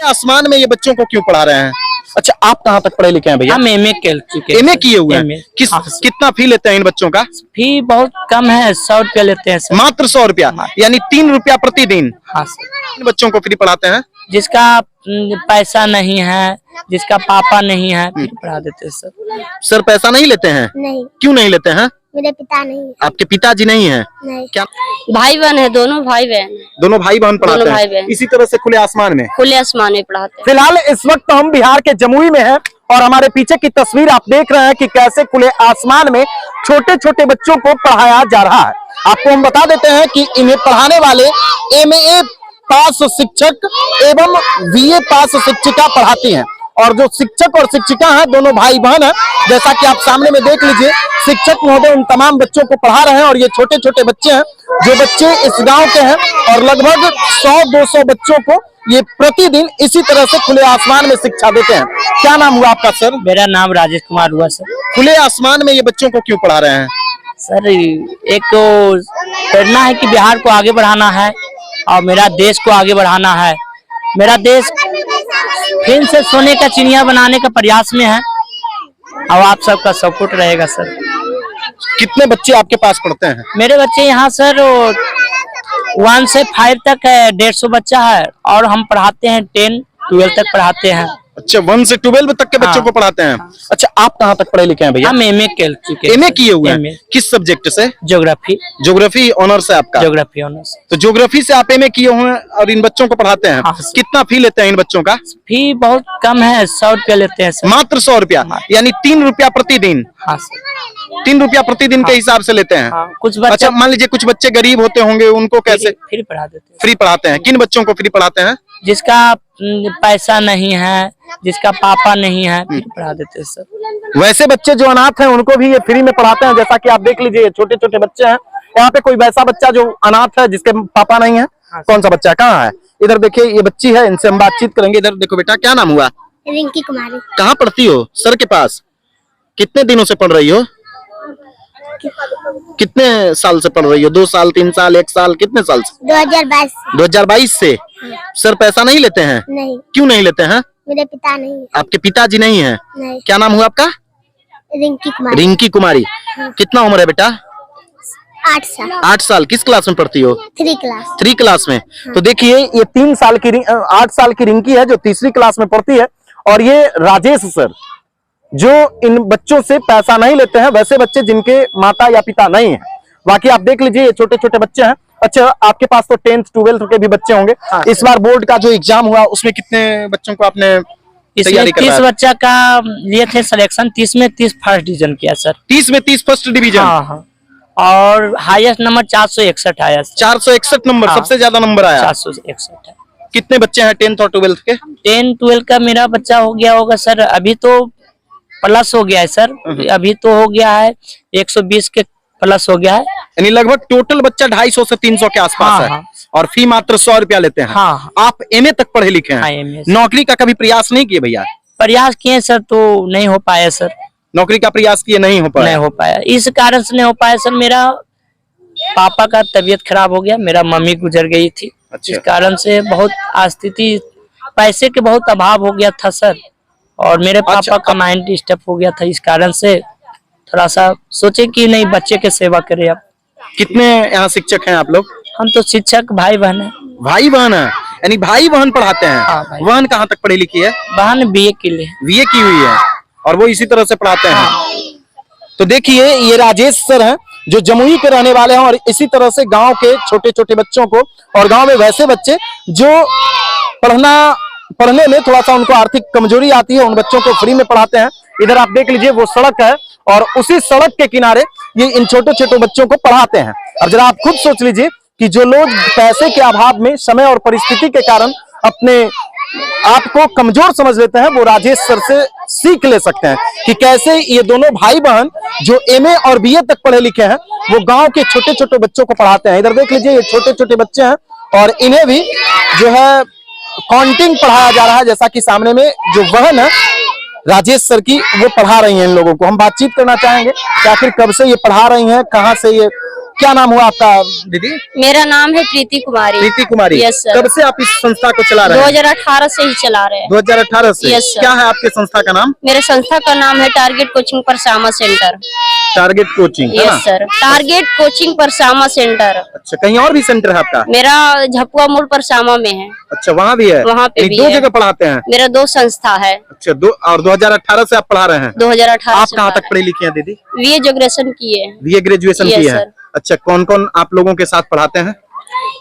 आसमान में ये बच्चों को क्यों पढ़ा रहे हैं? अच्छा, आप कहाँ तक पढ़े लिखे हैं भैया? हम एमए कर चुके हैं। एमए किए हुए हैं? कितना फी लेते हैं इन बच्चों का? फी बहुत कम है, 100 रुपया लेते हैं सर। मात्र 100 रुपया, यानी 3 रुपया प्रतिदिन। हाँ सर। इन बच्चों को फ्री पढ़ाते हैं? जिसका पैसा नहीं है, जिसका पापा नहीं है, फिर पढ़ा देते हैं सर। सर पैसा नहीं लेते हैं? नहीं। क्यों नहीं लेते हैं? मेरे पिता नहीं है। आपके पिताजी नहीं है? नहीं। क्या भाई बहन है, दोनों भाई बहन। दोनों भाई बहन पढ़ाते दोनों हैं? भाई बहन। इसी तरह से खुले आसमान में? खुले आसमान में पढ़ाते हैं। फिलहाल इस वक्त हम बिहार के जमुई में हैं और हमारे पीछे की तस्वीर आप देख रहे हैं कि कैसे खुले आसमान में छोटे छोटे बच्चों को पढ़ाया जा रहा है। आपको हम बता देते हैं कि इन्हें पढ़ाने वाले एमए पास शिक्षक एवं बीए पास शिक्षिका पढ़ाती हैं और जो शिक्षक और शिक्षिका हैं दोनों भाई बहन हैं। जैसा कि आप सामने में देख लीजिए, शिक्षक महोदय उन तमाम बच्चों को पढ़ा रहे हैं और ये छोटे छोटे बच्चे हैं जो बच्चे इस गांव के हैं और लगभग 100-200 बच्चों को ये प्रतिदिन इसी तरह से खुले आसमान में शिक्षा देते हैं। क्या नाम हुआ आपका सर? मेरा नाम राजेश कुमार हुआ सर। खुले आसमान में ये बच्चों को क्यों पढ़ा रहे हैं? सर एक तो प्रेरणा है कि बिहार को आगे बढ़ाना है और मेरा देश को आगे बढ़ाना है। मेरा देश फिर से सोने का चिड़िया बनाने का प्रयास में है और आप सबका सपोर्ट रहेगा सर। कितने बच्चे आपके पास पढ़ते हैं? मेरे बच्चे यहाँ सर 1 से 5 तक है, 150 बच्चा है और हम पढ़ाते हैं 10-12 तक पढ़ाते हैं। अच्छा, 1 से 12 तक के बच्चों को पढ़ाते हैं। अच्छा, आप कहाँ तक पढ़े लिखे हैं भैया? हम एमए कर चुके हैं। एमए किए हुए हैं? किस सब्जेक्ट से? ज्योग्राफी। ज्योग्राफी ऑनर्स है आपका? Geography honours. तो ज्योग्राफी से आप एमए किए हुए हैं और इन बच्चों को पढ़ाते हैं? हाँ। कितना फी लेते हैं इन बच्चों का? फी बहुत कम है, 100 रुपया लेते हैं सर। मात्र 100 रुपया, यानी 3 रुपया प्रतिदिन? हाँ सर। 3 रुपया प्रतिदिन के हिसाब से लेते हैं? हाँ, कुछ बच्चे। अच्छा, मान लीजिए कुछ बच्चे गरीब होते होंगे, उनको कैसे फ्री पढ़ा देते हैं? फ्री पढ़ाते हैं? किन बच्चों को फ्री पढ़ाते हैं? जिसका पैसा नहीं है, जिसका पापा नहीं है, फिर पढ़ा देते हैं सर। वैसे बच्चे जो अनाथ हैं उनको भी ये फ्री में पढ़ाते हैं। जैसा कि आप देख लीजिए, छोटे छोटे बच्चे हैं। यहाँ पे कोई वैसा बच्चा जो अनाथ है जिसके पापा नहीं है? कौन सा बच्चा है, कहाँ है? इधर देखिए, ये बच्ची है, इनसे हम बातचीत करेंगे। इधर देखो बेटा, क्या नाम हुआ? रिंकी कुमारी। कहाँ पढ़ती हो? सर के पास? कितने दिनों से पढ़ रही हो? कितने साल से पढ़ रही हो? 2 साल, 3 साल, 1 साल, कितने साल से? 2022। 2022 से? सर पैसा नहीं लेते हैं? नहीं। क्यों नहीं लेते हैं? मेरे पिता नहीं है। आपके पिताजी नहीं है? नहीं। क्या नाम हुआ आपका? रिंकी कुमारी। रिंकी कुमारी। कितना उम्र है बेटा? 8 साल। 8 साल। किस क्लास में पढ़ती हो? 3 क्लास। 3 क्लास में। तो देखिए, ये 3 साल की 8 साल की रिंकी है जो तीसरी क्लास में पढ़ती है और ये राजेश सर जो इन बच्चों से पैसा नहीं लेते हैं, वैसे बच्चे जिनके माता या पिता नहीं है। बाकी आप देख लीजिए, ये छोटे छोटे बच्चे हैं। अच्छा, आपके पास तो 10th 12th के भी बच्चे होंगे। इस बार बोर्ड का जो एग्जाम हुआ उसमें कितने बच्चों को आपने तैयारी करवाया? 30 बच्चा का लिए थे सिलेक्शन, 30 में 30 फर्स्ट डिवीजन किया सर। 30 में 30 फर्स्ट डिवीजन? हाँ हाँ। और हाईएस्ट नंबर 461 आया सर। 461 नंबर? हाँ। सबसे ज्यादा नंबर आया? 461 है। कितने बच्चे हैं 10th और 12th के? 10-12 का मेरा बच्चा हो गया होगा सर, अभी तो प्लस हो गया है सर। अभी तो हो गया है 120 के प्लस हो गया है, यानी लगभग टोटल बच्चा 250 से 300 के आसपास है। हाँ। और फी मात्र 100 रुपया लेते हैं। हाँ। आप एमए तक पढ़े लिखे हैं? हाँ, MA। नौकरी का कभी प्रयास नहीं किए भैया? प्रयास किए सर, तो नहीं हो पाया सर। नौकरी का प्रयास किए, नहीं हो पाया? नहीं हो पाया, इस कारण से नहीं हो पाया सर। मेरा पापा का तबीयत खराब हो गया, मेरा मम्मी गुजर गई थी। अच्छा। इस कारण से बहुत स्थिति, पैसे के बहुत अभाव हो गया था सर और मेरे पापा का माइंड डिस्टर्ब हो गया था। इस कारण से थोड़ा सा सोचे कि नहीं, बच्चे के सेवा करें। अब कितने यहाँ शिक्षक हैं आप लोग? हम तो शिक्षक भाई बहन है। भाई बहन है, यानी भाई बहन पढ़ाते हैं? हाँ, भाई। बहन कहाँ तक पढ़ी लिखी है? बहन बीए के लिए। बीए की हुई है और वो इसी तरह से पढ़ाते हैं। तो देखिए, ये राजेश सर हैं जो जमुई के रहने वाले हैं और इसी तरह से गांव के छोटे छोटे बच्चों को, और गांव में वैसे बच्चे जो पढ़ने में थोड़ा सा उनको आर्थिक कमजोरी आती है, उन बच्चों को फ्री में पढ़ाते हैं। इधर आप देख लीजिए, वो सड़क है और उसी सड़क के किनारे ये इन छोटे छोटे बच्चों को पढ़ाते हैं। अब जरा आप खुद सोच लीजिए कि जो लोग पैसे के अभाव में, समय और परिस्थिति के कारण अपने आप को कमजोर समझ लेते हैं, वो राजेश सर से सीख ले सकते हैं कि कैसे ये दोनों भाई बहन जो एमए और बीए तक पढ़े लिखे हैं, वो गांव के छोटे छोटे बच्चों को पढ़ाते हैं। इधर देख लीजिए, ये छोटे छोटे बच्चे हैं और इन्हें भी जो है काउंटिंग पढ़ाया जा रहा है। जैसा कि सामने में जो बहन है राजेश सर की, वो पढ़ा रही हैं इन लोगों को। हम बातचीत करना चाहेंगे कि आखिर कब से ये पढ़ा रही हैं, कहाँ से ये क्या नाम हुआ आपका दीदी? मेरा नाम है प्रीति कुमारी। प्रीति कुमारी। Yes sir. कब से आप इस संस्था को चला रहे हैं? 2018 से ही चला रहे हैं। 2018 से। Yes sir. क्या है आपके संस्था का नाम? मेरे संस्था का नाम है target coaching Parsama centre. Target coaching, है ना? Yes sir, target coaching Parsama centre. अच्छा, कहीं और भी सेंटर है आपका? मेरा झपुआ मोड़ परसामा में है। अच्छा, वहाँ भी है? वहाँ पे भी दो है। जगह पढ़ाते हैं? मेरा 2 संस्था है। अच्छा, 2018 से आप पढ़ा रहे हैं? 2018 आप से कहाँ पढ़ा तक पढ़ी लिखी हैं दीदी? बीए ग्रेजुएशन किए हैं। बीए ग्रेजुएशन Yes, किए हैं? sir। अच्छा, कौन कौन आप लोगों के साथ पढ़ाते हैं?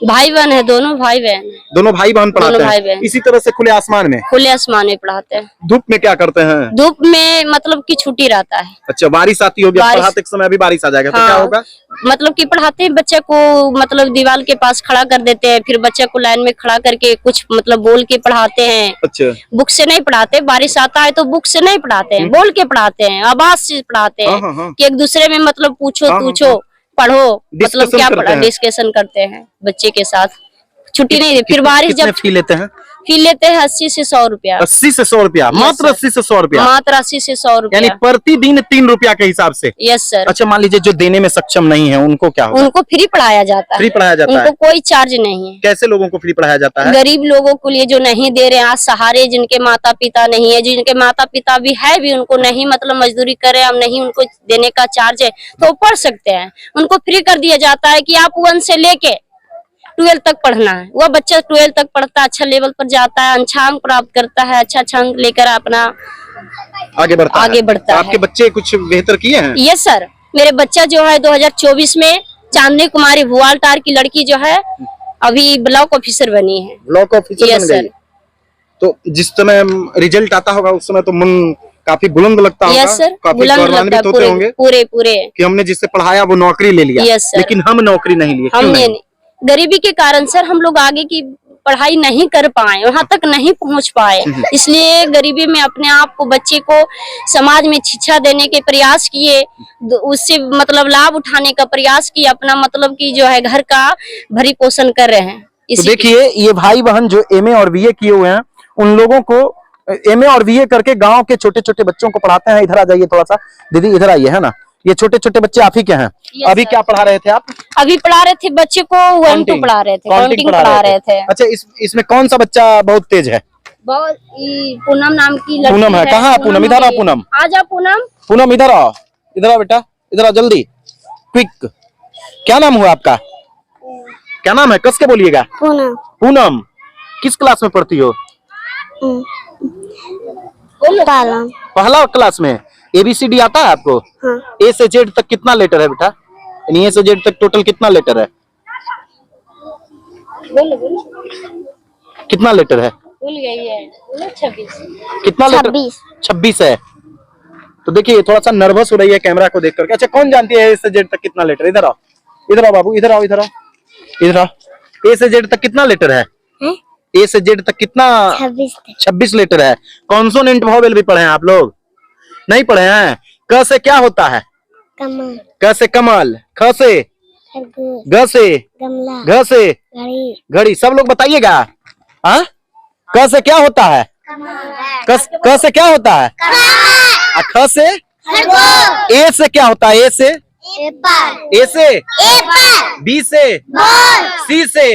भाई बहन है, दोनों भाई बहन है। दोनों भाई बहन पढ़ाते दोनों भाई हैं? बहन। इसी तरह से खुले आसमान में? खुले आसमान में पढ़ाते हैं। धूप में क्या करते हैं? धूप में मतलब कि छुट्टी रहता है। अच्छा, बारिश आती होगी, बारिश- पढ़ाते समय अभी बारिश आ जाएगा तो हाँ। क्या होगा? मतलब कि पढ़ाते हैं बच्चे को, मतलब दीवार के पास खड़ा कर देते हैं, फिर बच्चे को लाइन में खड़ा करके कुछ मतलब बोल के पढ़ाते हैं। अच्छा, बुक से नहीं पढ़ाते, बारिश आता है तो बुक से नहीं पढ़ाते हैं, बोल के पढ़ाते हैं, आवाज से पढ़ाते हाँ, हैं हाँ, हाँ। कि एक दूसरे में मतलब पूछो हाँ, हाँ, पूछो पढ़ो, मतलब Discussion क्या करते पढ़ा, हैं। डिस्कशन करते हैं बच्चे के साथ। छुट्टी नहीं दी, फिर बारिश कितने जब फी लेते हैं? फी लेते हैं 80 से 100 रुपया। 80 से 100 रुपया? मात्र sir। 80 से 100 रुपया? मात्र 80 से 100 यानी रुपया। प्रतिदिन 3 रुपया के हिसाब से? Yes sir. अच्छा, मान लीजिए जो देने में सक्षम नहीं है उनको क्या होगा? उनको फ्री पढ़ाया जाता है। फ्री पढ़ाया जाता है? उनको कोई चार्ज नहीं है। कैसे लोगों को फ्री पढ़ाया जाता है? गरीब लोगों के लिए जो नहीं दे रहे हैं, आज सहारे जिनके माता पिता नहीं है, जिनके माता पिता भी है भी उनको नहीं मतलब मजदूरी करे, हम नहीं उनको देने का चार्ज है तो वो पढ़ सकते हैं। उनको फ्री कर दिया जाता है कि आप 1 से लेके 12 तक पढ़ना है। वह बच्चा 12 तक पढ़ता है, अच्छा लेवल पर जाता है, अच्छा अंक प्राप्त करता है, अच्छा अंक लेकर अपना आगे बढ़ता बढ़ता तो है। आपके बच्चे कुछ बेहतर किए हैं? ये सर, मेरे बच्चा जो है 2024 में चांदनी कुमारी भुआलटार की लड़की जो है अभी ब्लॉक ऑफिसर बनी है। ब्लॉक ऑफिसर Yes, बन गई? sir। तो जिस समय रिजल्ट आता होगा उस समय तो मन काफी बुलंद लगता होगा? यस सर, काफी बुलंद लगता है, गौरवान्वित होते पूरे होंगे पूरे पूरे। कि हमने जिससे पढ़ाया वो नौकरी ले लिया। Yes, sir। लेकिन हम नौकरी नहीं लिए, क्यों हमने नहीं? गरीबी के कारण सर हम लोग आगे की पढ़ाई नहीं कर पाए, वहां तक नहीं पहुंच पाए, इसलिए गरीबी में अपने आप को, बच्चे को समाज में शिक्षा देने के प्रयास किए, उससे मतलब लाभ उठाने का प्रयास किए, अपना मतलब कि जो है घर का भरी पोषण कर रहे हैं। तो इसी देखिए, ये भाई बहन जो एमए और बीए किए हुए हैं उन लोगों को एमए और बीए करके गांव के छोटे छोटे बच्चों को पढ़ाते हैं। इधर आ जाइए थोड़ा सा दीदी, इधर आइए, है ना? ये छोटे छोटे बच्चे आप ही के हैं? Yes, अभी sir। क्या पढ़ा रहे थे आप? अभी पढ़ा रहे थे बच्चे को 1 2 पढ़ा रहे थे, काउंटिंग पढ़ा रहे थे। अच्छा, इसमें कौन सा बच्चा बहुत तेज है? बहुत पूनम नाम की लड़की पूनम है? कहाँ है पूनम? इधर आओ है। पूनम। आ जा पूनम। पूनम इधर आओ, इधर आओ बेटा, इधर आओ जल्दी, क्विक। क्या नाम हुआ आपका? क्या नाम है? कस के बोलिएगा। पूनम। पूनम, किस क्लास में पढ़ती हो? पालम। पहला क्लास में। ABCD आता है आपको? हाँ। A से Z तक कितना लेटर है बेटा? यानी A से Z तक टोटल कितना लेटर है? कितना लेटर है? भूल गई है। 26। कितना लेटर? 26। 26 है। तो देखिए, थोड़ा सा नर्वस हो रही है कैमरा को देख करके। अच्छा, कौन जानती है A से Z तक कितना लेटर? इधर आओ, इधर आओ बाबू, इधर आओ, इधर आओ, इधर आओ। A से Z तक कितना लेटर है? हैं? A से Z तक कितना? 26। 26 लेटर है। कॉन्सोनेंट वोवेल भी पढ़े हैं आप लोग? नहीं पढ़े हैं? क से क्या होता है? कमल। क से कमल, ख से, खरगोश। ग से, गमला। घ से घड़ी। घड़ी। सब लोग बताइएगा। हाँ, क से क्या होता है? क से क्या होता है? ख से? ए से क्या होता है? ए से? ए से? बी से? सी से?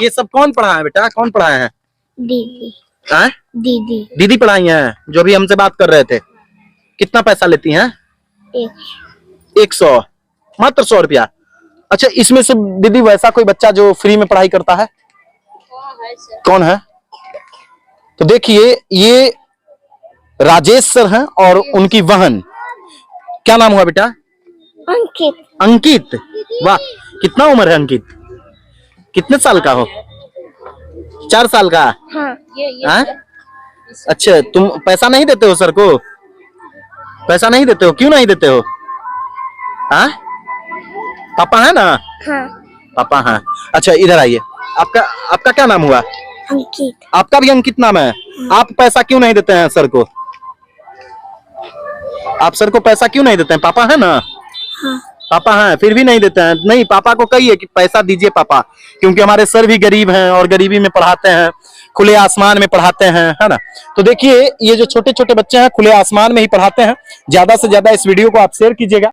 ये सब कौन पढ़ा है बेटा? कौन पढ़ाए हैं? दीदी। हाँ? दीदी। दीदी पढ़ाई हैं जो अभी हमसे बात कर रहे थे। कितना पैसा लेती हैं? 100, मात्र 100 रुपया। अच्छा, इसमें से दीदी वैसा कोई बच्चा जो फ्री में पढ़ाई करता है? कौन है? तो देखिए, ये राजेश सर हैं और उनकी बहन। क्या नाम हुआ बेटा? अंकित। अंकित। वाह, कितना उम्र है अंकित? कितने साल का हो? 4 साल का? हाँ। हाँ? अच्छा, तुम पैसा नहीं देते हो सर को? पैसा नहीं देते हो? क्यों नहीं देते हो? हाँ? पापा है ना? हाँ। पापा हैं। अच्छा, इधर आइए। आपका क्या नाम हुआ? अंकित। आपका भी अंकित नाम है। आप पैसा क्यों नहीं देते हैं सर को? आप सर को पैसा क्यों नहीं देते हैं? पापा है ना? हाँ। पापा हैं, फिर भी नहीं देते हैं? नहीं, पापा को कहिए कि पैसा दीजिए पापा, क्योंकि हमारे सर भी गरीब हैं और गरीबी में पढ़ाते हैं, खुले आसमान में पढ़ाते हैं, है ना? तो देखिए, ये जो छोटे छोटे बच्चे हैं खुले आसमान में ही पढ़ाते हैं। ज्यादा से ज्यादा इस वीडियो को आप शेयर कीजिएगा।